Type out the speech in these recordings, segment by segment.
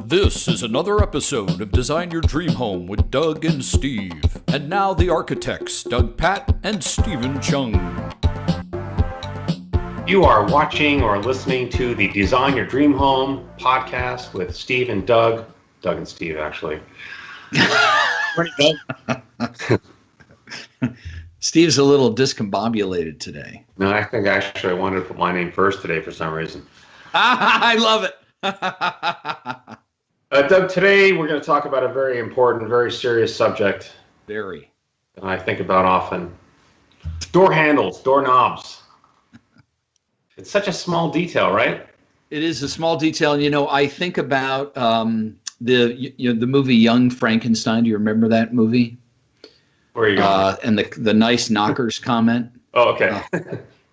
This is another episode of Design Your Dream Home with Doug and Steve. And now the architects, Doug Patt and Stephen Chung. You are watching or listening to the Design Your Dream Home podcast with Steve and Doug. Doug and Steve, actually. Steve's a little discombobulated today. No, I think actually I wanted to put my name first today for some reason. I love it. Doug, today we're going to talk about a very important, very serious subject. Very. That I think about often. Door handles, door knobs. It's such a small detail, right? It is a small detail. And, I think about the movie Young Frankenstein. Do you remember that movie? Where are you going? And the nice knockers comment. Oh, okay.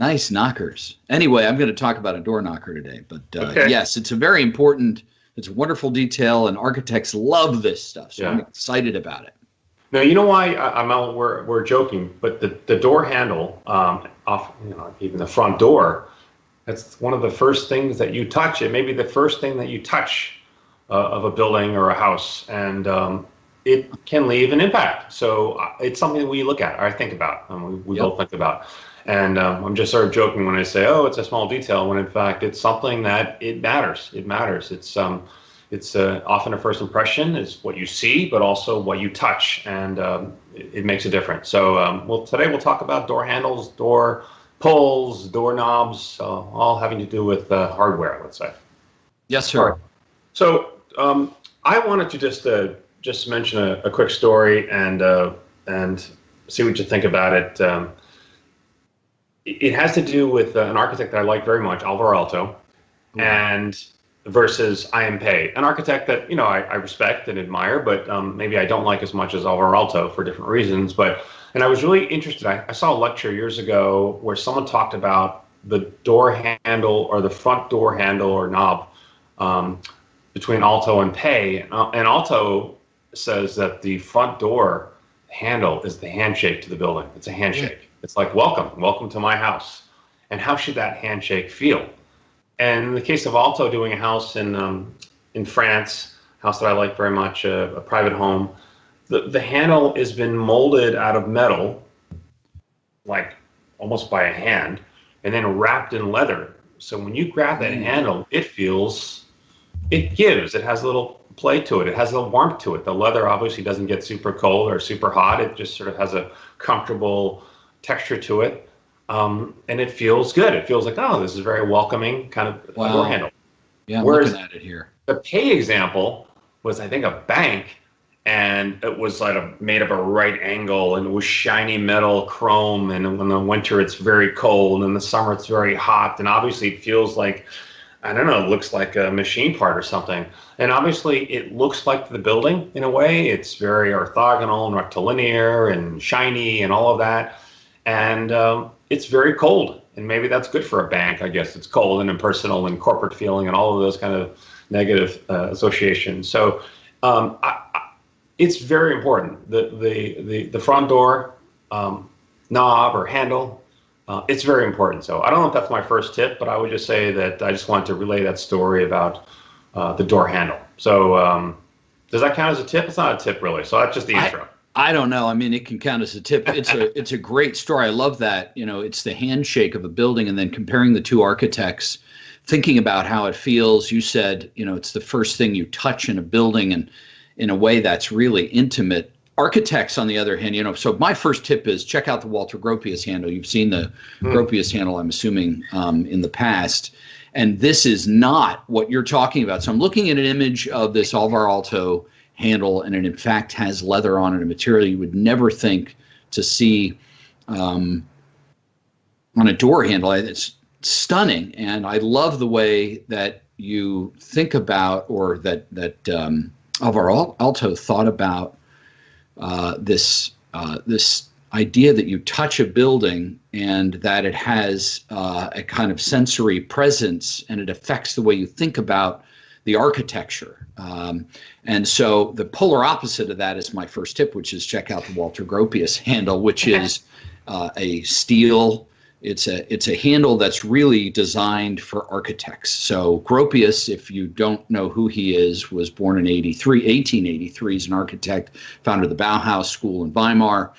Nice knockers. Anyway, I'm going to talk about a door knocker today. But okay. Yes, it's a very important, it's a wonderful detail, and architects love this stuff. So yeah. I'm excited about it. Now, you know why we're joking, but the door handle, even the front door, that's one of the first things that you touch. It may be the first thing that you touch of a building or a house, and it can leave an impact. So it's something that we look at, or I think about, and we both think about. And I'm just sort of joking when I say, "Oh, it's a small detail," when in fact it's something that it matters. It matters. It's often a first impression is what you see, but also what you touch, and it makes a difference. So, today we'll talk about door handles, door pulls, door knobs, all having to do with hardware, let's say. Yes, sir. Right. So I wanted to just mention a quick story and see what you think about it. It has to do with an architect that I like very much, Alvar Aalto, and versus I.M. Pei, an architect that I respect and admire, but maybe I don't like as much as Alvar Aalto for different reasons. And I was really interested. I saw a lecture years ago where someone talked about the door handle or the front door handle or knob between Aalto and Pei. And Aalto says that the front door handle is the handshake to the building. It's a handshake. It's like, welcome to my house. And how should that handshake feel? And in the case of Aalto doing a house in France, a house that I like very much, a private home, the handle has been molded out of metal, like almost by a hand, and then wrapped in leather. So when you grab that handle, it gives. It has a little play to it. It has a little warmth to it. The leather obviously doesn't get super cold or super hot. It just sort of has a comfortable texture to it. And it feels good. It feels like, oh, this is very welcoming kind of door handle. Yeah, I'm Whereas looking at it here. The Pei example was, I think, a bank, and it was like made of a right angle, and it was shiny metal chrome, and in the winter it's very cold, and in the summer it's very hot, and obviously it feels like, I don't know, it looks like a machine part or something. And obviously it looks like the building in a way. It's very orthogonal and rectilinear and shiny and all of that. And it's very cold. And maybe that's good for a bank, I guess. It's cold and impersonal and corporate feeling and all of those kind of negative associations. So it's very important. The front door knob or handle, it's very important. So I don't know if that's my first tip, but I would just say that I just wanted to relay that story about the door handle. So does that count as a tip? It's not a tip really. So that's just the intro. I don't know. I mean, it can count as a tip. It's a great story. I love that. It's the handshake of a building, and then comparing the two architects, thinking about how it feels. You said, it's the first thing you touch in a building, and in a way that's really intimate. Architects, on the other hand, so my first tip is check out the Walter Gropius handle. You've seen the Gropius handle, I'm assuming, in the past. And this is not what you're talking about. So I'm looking at an image of this Alvar Aalto handle, and it in fact has leather on it, a material you would never think to see on a door handle. It's stunning, and I love the way that you think about, or that Alvar Aalto thought about this idea that you touch a building and that it has a kind of sensory presence, and it affects the way you think about the architecture. And so the polar opposite of that is my first tip, which is check out the Walter Gropius handle, which is a steel It's a handle that's really designed for architects. So Gropius, if you don't know who he is, was born in 1883. He's an architect, founded the Bauhaus School in Weimar.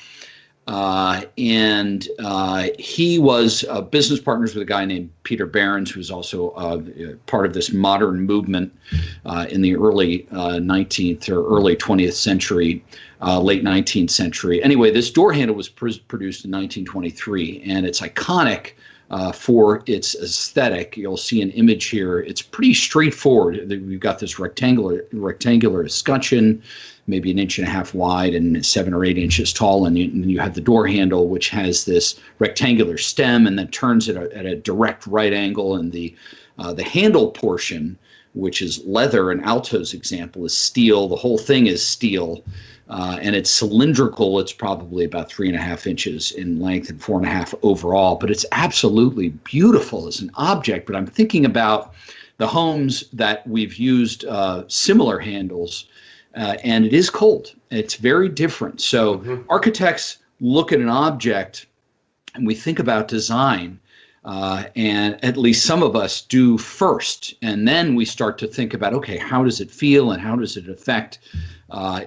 And he was business partners with a guy named Peter Behrens, who's also part of this modern movement in the early 19th or early 20th century, late 19th century. Anyway, this door handle was produced in 1923, and it's iconic for its aesthetic. You'll see an image here. It's pretty straightforward. We've got this rectangular escutcheon, maybe 1.5 inches wide and 7 or 8 inches tall, and you have the door handle, which has this rectangular stem and then turns at a direct right angle, and the handle portion, which is leather, and Alto's example is steel. The whole thing is steel, and it's cylindrical. It's probably about 3.5 inches in length and 4.5 overall, but it's absolutely beautiful as an object. But I'm thinking about the homes that we've used similar handles, and it is cold. It's very different. So architects look at an object and we think about design, and at least some of us do first. And then we start to think about, okay, how does it feel and how does it affect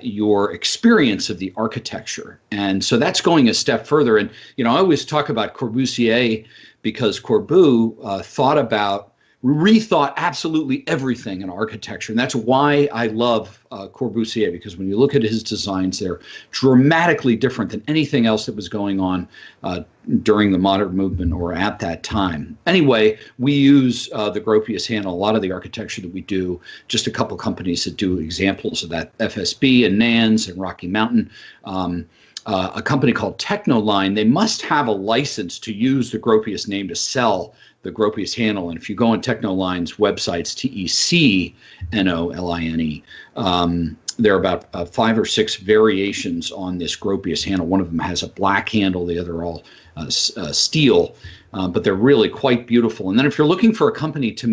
your experience of the architecture? And so that's going a step further. And, I always talk about Corbusier because Corbu rethought absolutely everything in architecture. And that's why I love Corbusier, because when you look at his designs, they're dramatically different than anything else that was going on during the modern movement or at that time. Anyway, we use the Gropius handle, a lot of the architecture that we do, just a couple companies that do examples of that, FSB and Nans and Rocky Mountain. A company called Technoline, they must have a license to use the Gropius name to sell the Gropius handle. And if you go on Technoline's websites, Technoline, there are about 5 or 6 variations on this Gropius handle. One of them has a black handle, the other are all steel, but they're really quite beautiful. And then if you're looking for a company to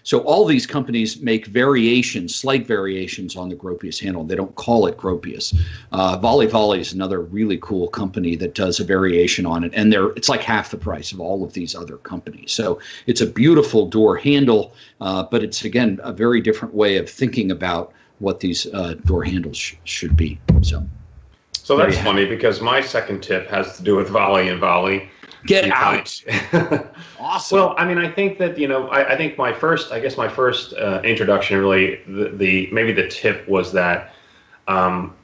so all these companies make variations, slight variations on the Gropius handle. They don't call it Gropius. Volley is another really cool company that does a variation on it, and it's like half the price of all of these other companies. So it's a beautiful door handle, but it's, again, a very different way of thinking about what these door handles should be. So that's funny, because my second tip has to do with Volley and Volley. Get out! Awesome. Well, I mean, I think that I think my first introduction, really, maybe the tip was that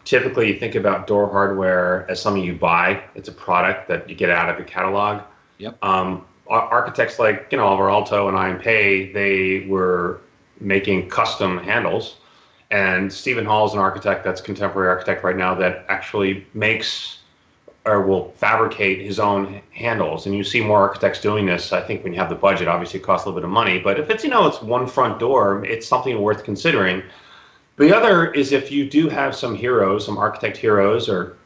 typically you think about door hardware as something you buy. It's a product that you get out of the catalog. Yep. Architects like Oliver Alto and Ian Pei, they were making custom handles. And Stephen Hall is an architect that's contemporary architect right now that actually makes or will fabricate his own handles. And you see more architects doing this. I think when you have the budget, obviously it costs a little bit of money. But if it's, it's one front door, it's something worth considering. The other is if you do have some heroes, some architect heroes, or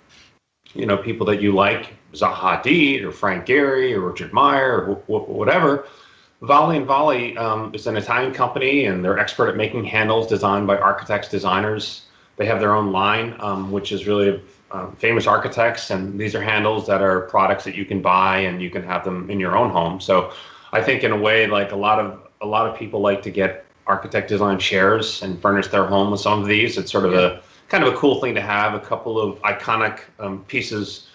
people that you like, Zaha Hadid or Frank Gehry or Richard Meyer or whatever. Volley and Volley is an Italian company, and they're expert at making handles designed by architects, designers. They have their own line, which is really famous architects, and these are handles that are products that you can buy and you can have them in your own home. So I think in a way, like a lot of people like to get architect design chairs and furnish their home with some of these. It's sort of a kind of a cool thing to have, a couple of iconic pieces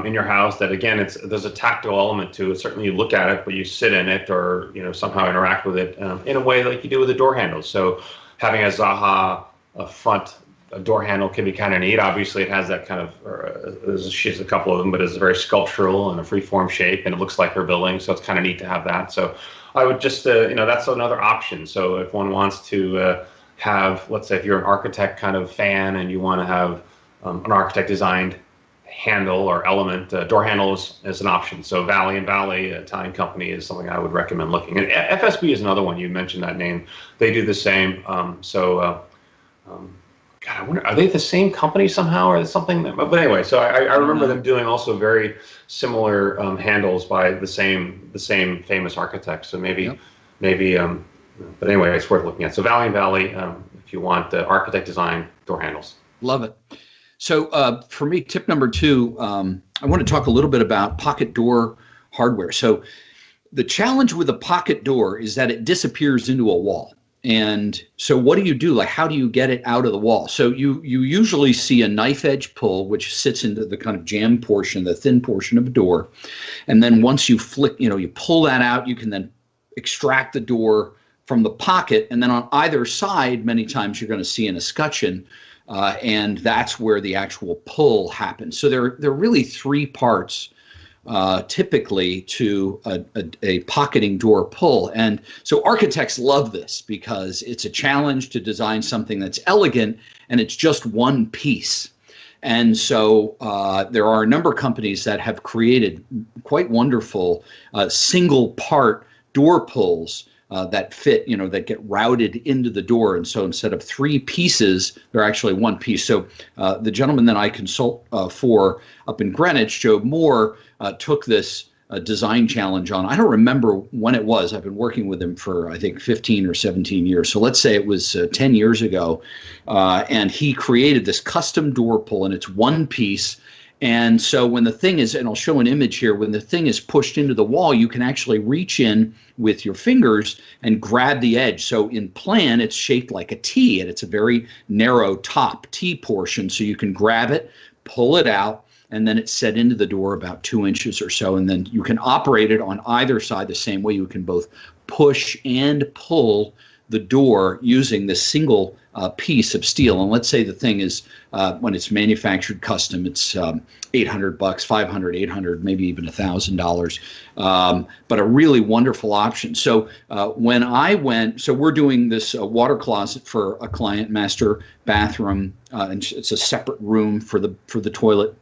in your house that, again, there's a tactile element to it. Certainly you look at it, but you sit in it or somehow interact with it in a way like you do with the door handles. So having a Zaha front door handle can be kind of neat. Obviously it has that kind of, she has a couple of them, but it's very sculptural and a free-form shape, and it looks like her building, so it's kind of neat to have that. So I would just, that's another option. So if one wants to have, let's say if you're an architect kind of fan and you want to have an architect designed handle or element, door handle is an option. So Volley and Volley, Italian company, is something I would recommend looking at. FSB is another one. You mentioned that name. They do the same. God, I wonder, are they the same company somehow or something? But anyway, so I remember them doing also very similar handles by the same famous architect. So maybe, but anyway, it's worth looking at. So Volley and Volley, if you want architect design door handles. Love it. So for me, tip number 2, I want to talk a little bit about pocket door hardware. So the challenge with a pocket door is that it disappears into a wall. And so what do you do? Like, how do you get it out of the wall? So you usually see a knife edge pull, which sits into the kind of jam portion, the thin portion of a door. And then once you flick, you pull that out, you can then extract the door from the pocket. And then on either side, many times you're going to see an escutcheon. And that's where the actual pull happens. So there are really three parts typically to a pocketing door pull. And so architects love this because it's a challenge to design something that's elegant and it's just one piece. And so there are a number of companies that have created quite wonderful single part door pulls that fit, that get routed into the door. And so instead of three pieces, they're actually one piece. So the gentleman that I consult for up in Greenwich, Joe Moore, took this design challenge on. I don't remember when it was. I've been working with him for, I think, 15 or 17 years. So let's say it was 10 years ago. And he created this custom door pull, and it's one piece. And so when the thing is, and I'll show an image here, when the thing is pushed into the wall, you can actually reach in with your fingers and grab the edge. So in plan, it's shaped like a T, and it's a very narrow top T portion. So you can grab it, pull it out, and then it's set into the door about 2 inches or so. And then you can operate it on either side the same way. You can both push and pull the door using this single piece of steel. And let's say the thing is, when it's manufactured custom, it's $800, $500, $800, maybe even $1,000, but a really wonderful option. So when I went, so we're doing this water closet for a client, master bathroom, and it's a separate room for the toilet.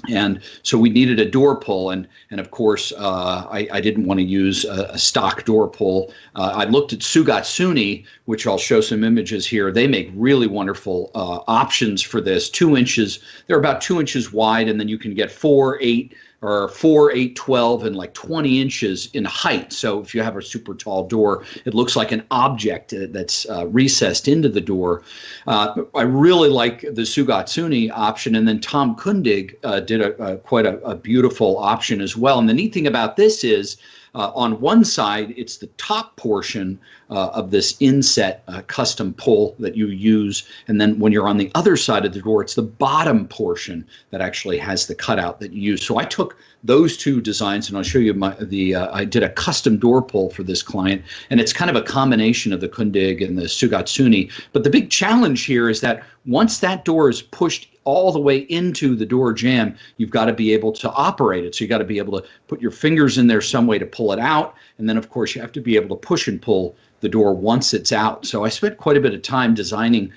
And so we needed a door pull, and of course I didn't want to use a stock door pull. I looked at Sugatsuni, which I'll show some images here. They make really wonderful options for this. 2 inches, they're about 2 inches wide, and then you can get 4, 8, or 4, 8, 12, and like 20 inches in height. So if you have a super tall door, it looks like an object that's recessed into the door. I really like the Sugatsuni option, and then Tom Kundig did quite a beautiful option as well. And the neat thing about this is, on one side, it's the top portion of this inset custom pull that you use. And then when you're on the other side of the door, it's the bottom portion that actually has the cutout that you use. So I took those two designs, and I'll show you I did a custom door pull for this client. And it's kind of a combination of the Kundig and the Sugatsuni. But the big challenge here is that once that door is pushed all the way into the door jamb, you've got to be able to operate it. So you got to be able to put your fingers in there some way to pull it out. And then, of course, you have to be able to push and pull the door once it's out. So I spent quite a bit of time designing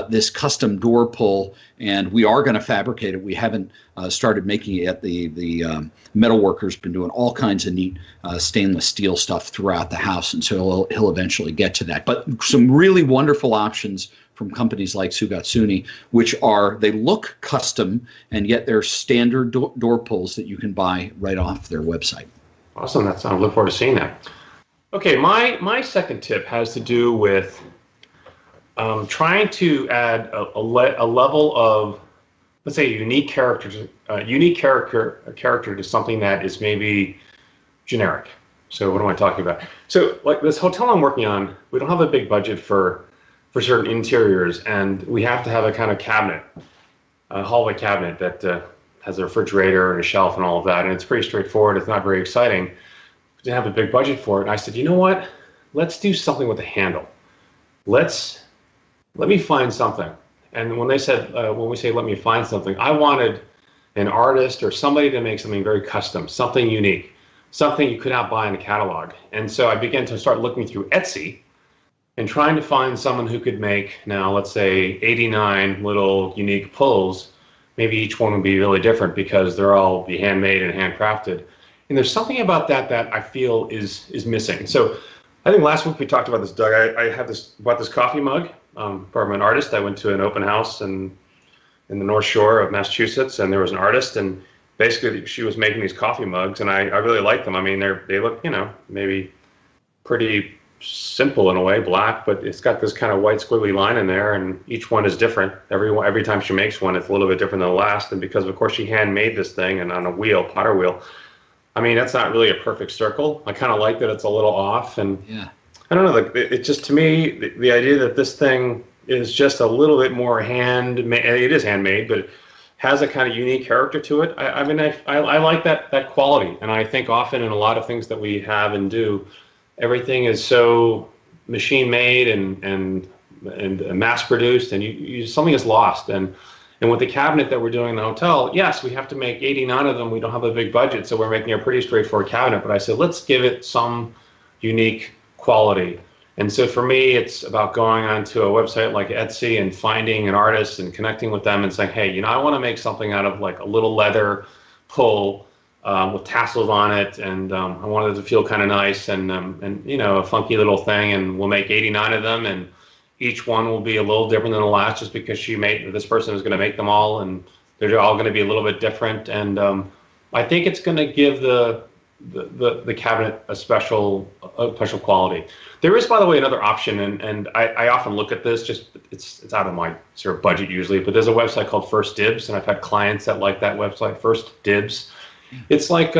this custom door pull, and we are going to fabricate it. We haven't started making it yet. The metal worker's been doing all kinds of neat stainless steel stuff throughout the house, and so he'll eventually get to that. But some really wonderful options from companies like Sugatsuni, which they look custom, and yet they're standard door pulls that you can buy right off their website. Awesome. I look forward to seeing that. Okay, my second tip has to do with trying to add a level of, let's say, a unique character to something that is maybe generic. So what am I talking about? So like this hotel I'm working on, we don't have a big budget for certain interiors, and we have to have a kind of cabinet, a hallway cabinet that has a refrigerator and a shelf and all of that, and it's pretty straightforward. It's not very exciting. We didn't have a big budget for it, and I said, you know what? Let's do something with a handle. Let me find something. And when we say let me find something, I wanted an artist or somebody to make something very custom, something unique, something you could not buy in a catalog. And so I began to start looking through Etsy and trying to find someone who could make, now let's say 89 little unique pulls. Maybe each one would be really different because they're all be handmade and handcrafted. And there's something about that I feel is missing. So I think last week we talked about this, Doug. I bought this coffee mug from an artist. I went to an open house in the North Shore of Massachusetts, and there was an artist, and basically she was making these coffee mugs, and I really like them. I mean, they look, maybe pretty simple in a way, black, but it's got this kind of white squiggly line in there, and each one is different. Every time she makes one, it's a little bit different than the last, and because of course she handmade this thing and on a wheel, potter wheel. I mean, that's not really a perfect circle. I kind of like that it's a little off, and Yeah. I don't know. Like it just to me, the idea that this thing is just a little bit more handmade. It is handmade, but it has a kind of unique character to it. I mean, I like that quality, and I think often in a lot of things that we have and do, everything is so machine made and mass produced, and something is lost. And with the cabinet that we're doing in the hotel, yes, we have to make 89 of them. We don't have a big budget, so we're making a pretty straightforward cabinet. But I said, let's give it some unique quality. And so for me, it's about going onto a website like Etsy and finding an artist and connecting with them and saying, hey, I want to make something out of like a little leather pull with tassels on it, and I wanted it to feel kind of nice and a funky little thing. And we'll make 89 of them, and each one will be a little different than the last, just because this person is going to make them all, and they're all going to be a little bit different. And I think it's going to give the cabinet a special quality. There is, by the way, another option, and I often look at this. Just it's out of my sort of budget usually, but there's a website called First Dibs, and I've had clients that like that website, First Dibs. It's like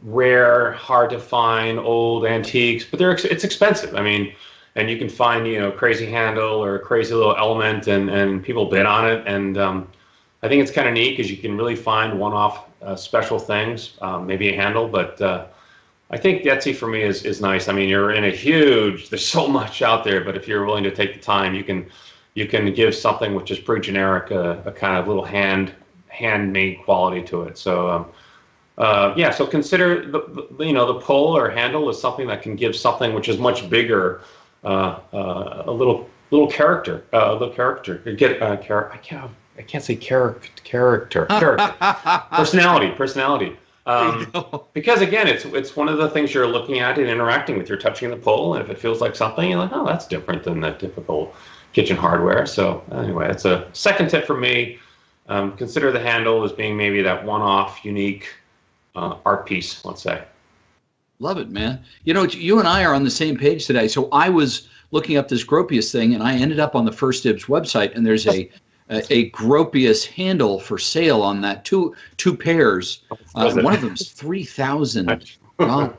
rare, hard to find, old antiques, but it's expensive. I mean. And you can find, crazy handle or a crazy little element, and people bid on it. And I think it's kind of neat because you can really find one-off special things, maybe a handle. But I think Etsy for me is nice. I mean, you're in there's so much out there, but if you're willing to take the time, you can give something which is pretty generic a kind of little handmade quality to it. So so consider the pull or handle is something that can give something which is much bigger. A little character. I can't say character. Personality. Because again, it's one of the things you're looking at and interacting with. You're touching the pole, and if it feels like something, you're like, oh, that's different than that typical kitchen hardware. So anyway, it's a second tip for me. Consider the handle as being maybe that one-off, unique art piece, let's say. Love it, man. You and I are on the same page today. So I was looking up this Gropius thing, and I ended up on the First Dibs website, and there's a Gropius handle for sale on that. Two pairs. One of them's $3,000.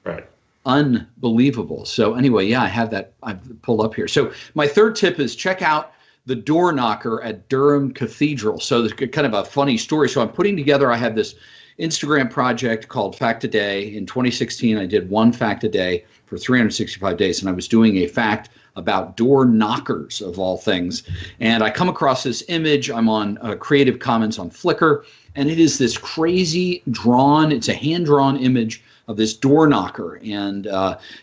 Right. Unbelievable. So anyway, yeah, I have that. I've pulled up here. So my third tip is check out the door knocker at Durham Cathedral. So there's kind of a funny story. So I'm putting together. I have this Instagram project called Fact a Day. In 2016, I did one fact a day for 365 days, and I was doing a fact about door knockers of all things. And I come across this image. I'm on Creative Commons on Flickr, and it is this crazy it's a hand-drawn image of this door knocker. And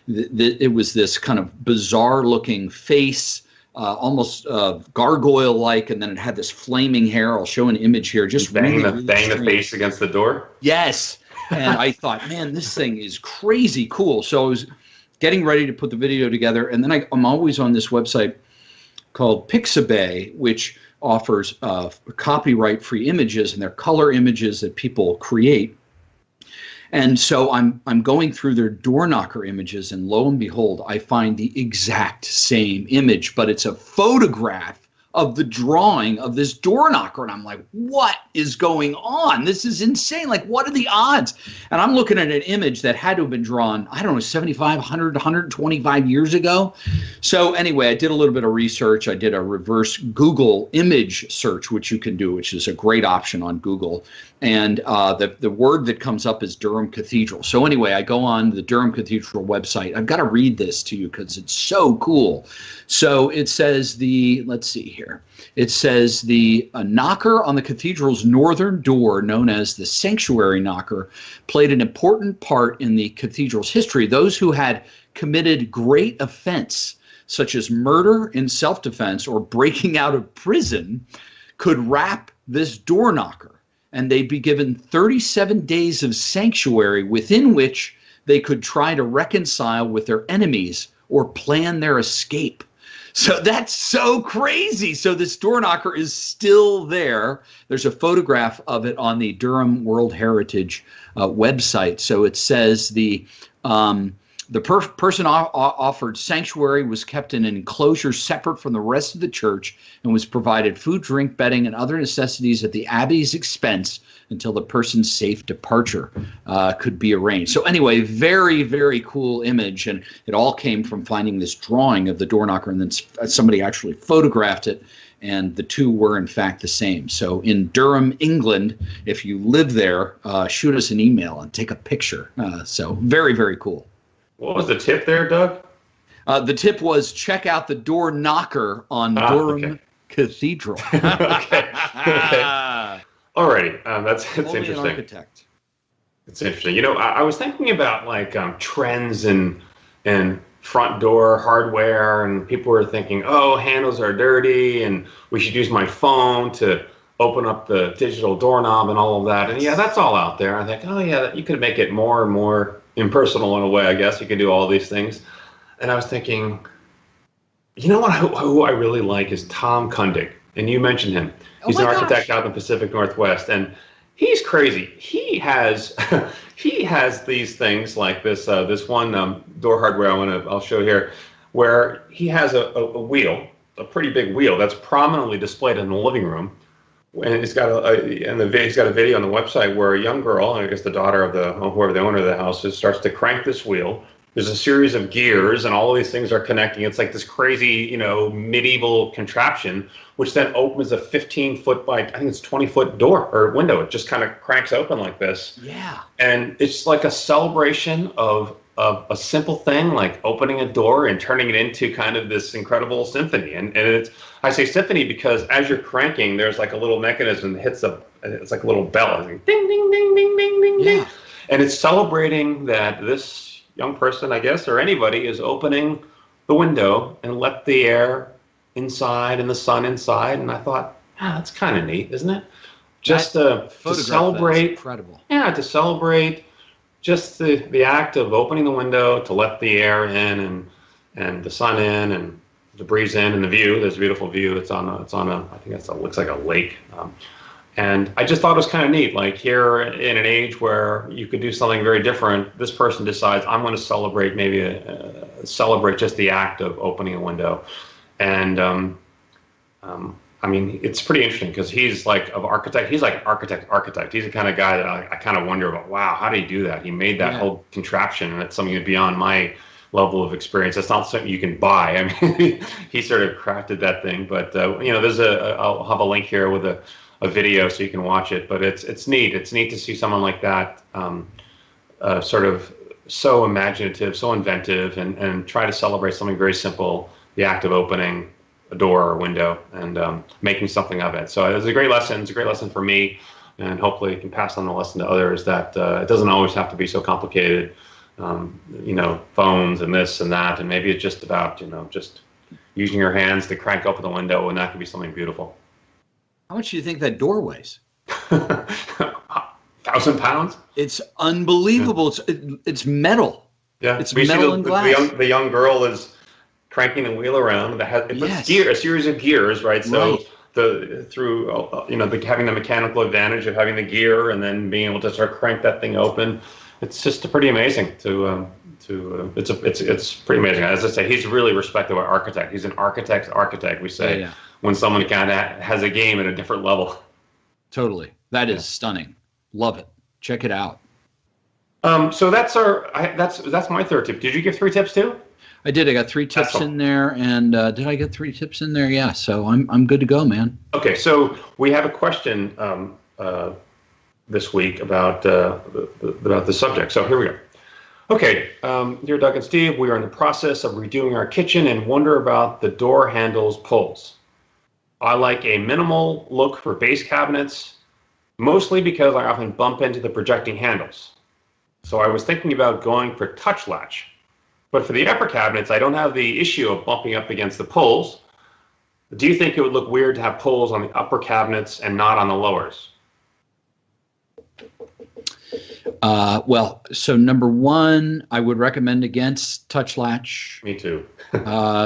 it was this kind of bizarre-looking face, almost gargoyle-like, and then it had this flaming hair. I'll show an image here. Just bang the face against the door. Yes, and I thought, man, this thing is crazy cool. So I was getting ready to put the video together, and then I'm always on this website called Pixabay, which offers copyright-free images, and they're color images that people create. And so I'm going through their door knocker images, and lo and behold, I find the exact same image, but it's a photograph of the drawing of this door knocker. And I'm like, what is going on? This is insane. Like, what are the odds? And I'm looking at an image that had to have been drawn, I don't know, 75, 100, 125 years ago. So anyway, I did a little bit of research. I did a reverse Google image search, which you can do, which is a great option on Google. And the word that comes up is Durham Cathedral. So anyway, I go on the Durham Cathedral website. I've got to read this to you because it's so cool. So it says let's see here. It says the knocker on the cathedral's northern door, known as the sanctuary knocker, played an important part in the cathedral's history. Those who had committed great offense, such as murder in self-defense or breaking out of prison, could rap this door knocker, and they'd be given 37 days of sanctuary within which they could try to reconcile with their enemies or plan their escape. So that's so crazy. So this door knocker is still there. There's a photograph of it on the Durham World Heritage website. So it says The person offered sanctuary was kept in an enclosure separate from the rest of the church and was provided food, drink, bedding, and other necessities at the abbey's expense until the person's safe departure could be arranged. So anyway, very, very cool image. And it all came from finding this drawing of the door knocker, and then somebody actually photographed it. And the two were, in fact, the same. So in Durham, England, if you live there, shoot us an email and take a picture. So very, very cool. What was the tip there, Doug? The tip was check out the door knocker on Durham Cathedral. Okay. Alrighty, that's Only interesting. an architect. It's interesting. You know, I was thinking about like trends and front door hardware, and people were thinking, oh, handles are dirty, and we should use my phone to open up the digital doorknob and all of that. And yeah, that's all out there. I think, oh yeah, you could make it more and more impersonal in a way, I guess. You can do all these things. And I was thinking, you know what, who I really like is Tom Kundig. And you mentioned him. He's an architect out in the Pacific Northwest. And he's crazy. He has these things like this one door hardware I'll show here, where he has a wheel, a pretty big wheel that's prominently displayed in the living room. And he's got a video on the website where a young girl, I guess the daughter of whoever the owner of the house is, starts to crank this wheel. There's a series of gears, and all of these things are connecting. It's like this crazy, medieval contraption, which then opens a 15-foot by, I think it's 20-foot door or window. It just kind of cranks open like this. Yeah. And it's like a celebration of a simple thing like opening a door and turning it into kind of this incredible symphony. And I say symphony because as you're cranking, there's like a little mechanism that hits it's like a little bell. It's like ding, ding, ding, ding, ding, ding, ding. And it's celebrating that this young person, I guess, or anybody is opening the window and let the air inside and the sun inside. And I thought, that's kind of neat, isn't it? Just to celebrate. Incredible. Yeah, to celebrate just the act of opening the window to let the air in and the sun in and the breeze in and the view. There's a beautiful view. It's on a I think it looks like a lake. And I just thought it was kind of neat. Like here in an age where you could do something very different, this person decides I'm going to celebrate celebrate just the act of opening a window. And I mean, it's pretty interesting because he's like an architect. He's like architect. He's the kind of guy that I kind of wonder about, wow, how did he do that? He made that whole contraption, and it's something beyond my level of experience. It's not something you can buy. I mean, he sort of crafted that thing. But, I'll have a link here with a video so you can watch it. But it's neat. It's neat to see someone like that sort of so imaginative, so inventive, and try to celebrate something very simple, the act of opening a door or window and making something of it. So it's a great lesson. It's a great lesson for me, and hopefully you can pass on the lesson to others that it doesn't always have to be so complicated, phones and this and that, and maybe it's just about, just using your hands to crank open the window, and that can be something beautiful. How much do you think that door weighs? 1,000 pounds? It's unbelievable. Yeah. It's metal. Yeah, it's metal and glass. The young girl is cranking the wheel around. It puts a series of gears, right? So having the mechanical advantage of having the gear and then being able to sort of crank that thing open, it's just pretty amazing. It's pretty amazing. As I say, he's really respected by architect. He's an architect's architect. We say when someone kind of has a game at a different level. Totally, that is stunning. Love it. Check it out. So that's my third tip. Did you give 3 tips too? I did. I got 3 tips in there, and did I get 3 tips in there? Yeah. So I'm good to go, man. Okay. So we have a question this week about the subject. So here we go. Okay, dear Doug and Steve, we are in the process of redoing our kitchen and wonder about the door handles pulls. I like a minimal look for base cabinets, mostly because I often bump into the projecting handles. So I was thinking about going for touch latch. But for the upper cabinets, I don't have the issue of bumping up against the pulls. Do you think it would look weird to have pulls on the upper cabinets and not on the lowers? So number 1, I would recommend against touch latch. Me too.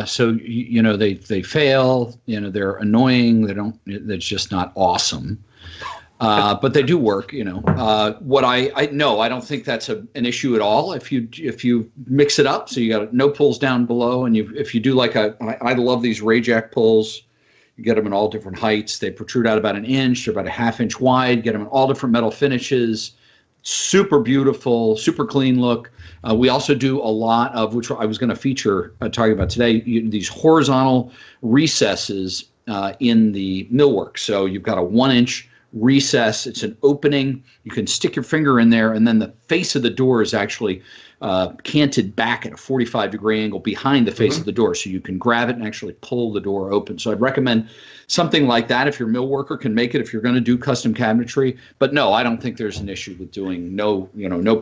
So they fail. They're annoying. That's just not awesome. But they do work, What I no, I don't think that's an issue at all. If you mix it up, so you got no pulls down below, and if you do like I love these Rajack pulls. You get them in all different heights. They protrude out about an inch. They're about a ½ inch wide. Get them in all different metal finishes. Super beautiful, super clean look. We also do a lot of, which I was going to feature talking about today, these horizontal recesses in the millwork. So you've got a 1-inch recess. It's an opening. You can stick your finger in there, and then the face of the door is actually canted back at a 45-degree angle behind the face of the door, so you can grab it and actually pull the door open. So I'd recommend something like that if your mill worker can make it, if you're going to do custom cabinetry. But no, I don't think there's an issue with doing no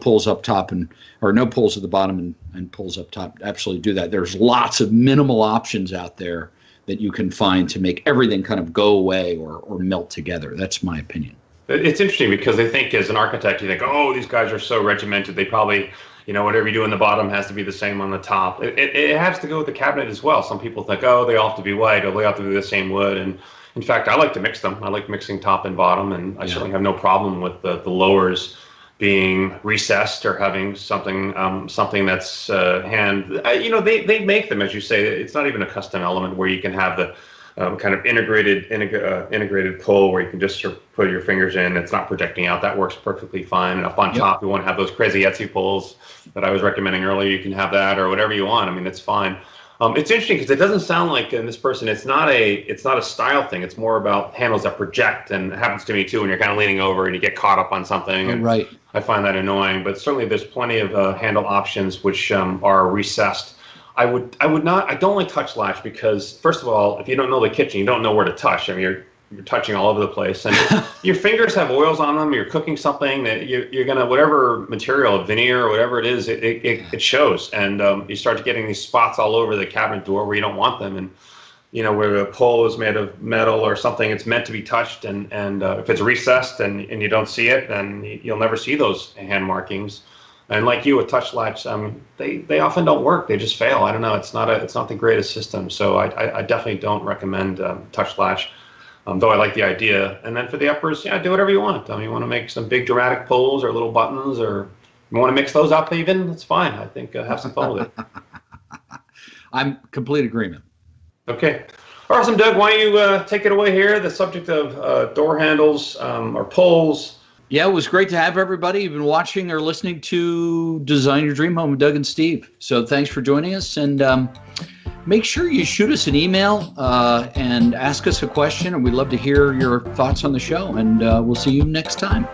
pulls up top or no pulls at the bottom and pulls up top. Absolutely do that. There's lots of minimal options out there that you can find to make everything kind of go away or melt together. That's my opinion. It's interesting because they think, as an architect, you think, oh, these guys are so regimented. They probably, whatever you do in the bottom has to be the same on the top. It has to go with the cabinet as well. Some people think, oh, they all have to be white, or they all have to be the same wood. And in fact, I like to mix them. I like mixing top and bottom, and I certainly have no problem with the lowers being recessed or having something that's hand. They make them, as you say. It's not even a custom element where you can have the kind of integrated pull where you can just sort of put your fingers in. It's not projecting out. That works perfectly fine. And up on top, you want to have those crazy Etsy pulls that I was recommending earlier. You can have that or whatever you want. I mean, it's fine. It's interesting because it doesn't sound like in this person, it's not a style thing. It's more about handles that project, and it happens to me too when you're kind of leaning over and you get caught up on something. And right. I find that annoying, but certainly there's plenty of handle options which are recessed. I don't like touch latch because, first of all, if you don't know the kitchen, you don't know where to touch. I mean, you're touching all over the place, and your fingers have oils on them. You're cooking something that you're gonna, whatever material, veneer or whatever it is, it shows, and you start getting these spots all over the cabinet door where you don't want them, and where the pull is made of metal or something, it's meant to be touched, and if it's recessed and you don't see it, then you'll never see those hand markings. And like you with touch latch, they often don't work. They just fail. I don't know. It's not the greatest system. So I definitely don't recommend touch latch, though I like the idea. And then for the uppers, do whatever you want. You want to make some big dramatic pulls or little buttons, or you want to mix those up even, that's fine. I think have some fun with it. I'm complete agreement. Okay. Awesome, Doug. Why don't you take it away here? The subject of door handles or pulls. Yeah, it was great to have everybody. You've been watching or listening to Design Your Dream Home with Doug and Steve. So thanks for joining us, and make sure you shoot us an email and ask us a question, and we'd love to hear your thoughts on the show, and we'll see you next time.